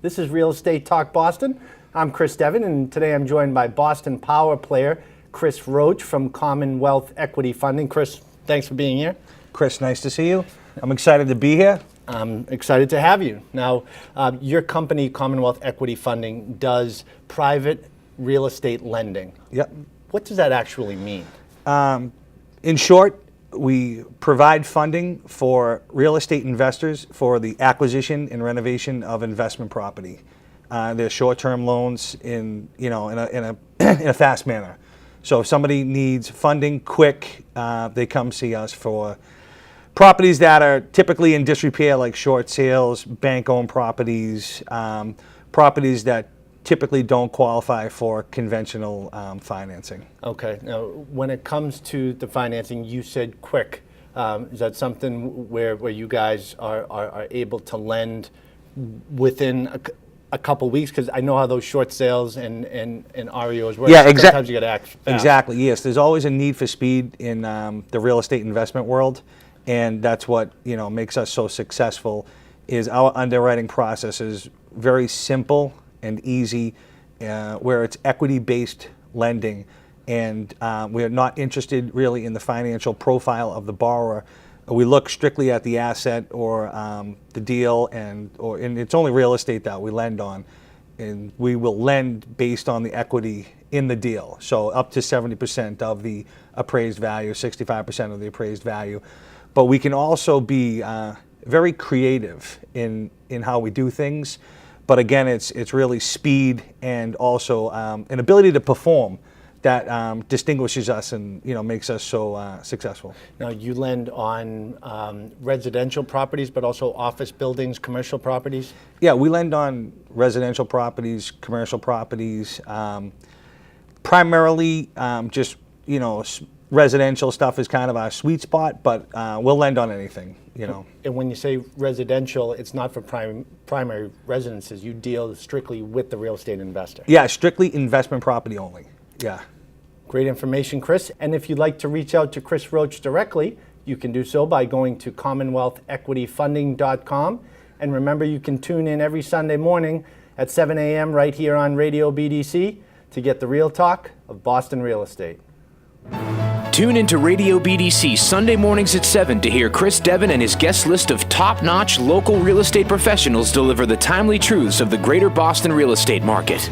This is Real Estate Talk Boston. I'm Chris Devon, and today I'm joined by Boston Power player Chris Roach from Commonwealth Equity Funding. Chris, thanks for being here. Chris, nice to see you. I'm excited to be here. I'm excited to have you. Now, your company, Commonwealth Equity Funding, does private real estate lending. Yep. What does that actually mean? In short, we provide funding for real estate investors for the acquisition and renovation of investment property. They're short-term loans in a fast manner. So if somebody needs funding quick, they come see us for properties that are typically in disrepair, like short sales, bank-owned properties, properties that typically don't qualify for conventional financing. Okay. Now, when it comes to the financing, you said quick. Is that something where you guys are able to lend within a couple weeks? Because I know how those short sales and REOs work. Yeah, Sometimes you got to act fast. Exactly, yes. There's always a need for speed in the real estate investment world, and that's what makes us so successful. Is our underwriting process is very simple and easy, where it's equity-based lending, and we are not interested really in the financial profile of the borrower. We look strictly at the asset or the deal, and it's only real estate that we lend on, and we will lend based on the equity in the deal. So up to 70% of the appraised value, 65% of the appraised value. But we can also be very creative in how we do things. But again, it's really speed and also an ability to perform that distinguishes us and makes us so successful. Now, you lend on residential properties, but also office buildings, commercial properties? Yeah, we lend on residential properties, commercial properties, primarily just residential stuff is kind of our sweet spot, but we'll lend on anything. And when you say residential, it's not for primary residences. You deal strictly with the real estate investor. Yeah, strictly investment property only. Yeah. Great information, Chris. And if you'd like to reach out to Chris Roach directly, you can do so by going to CommonwealthEquityFunding.com. And remember, you can tune in every Sunday morning at 7 a.m. right here on Radio BDC to get the real talk of Boston real estate. Tune into Radio BDC Sunday mornings at 7 to hear Chris Devon and his guest list of top-notch local real estate professionals deliver the timely truths of the greater Boston real estate market.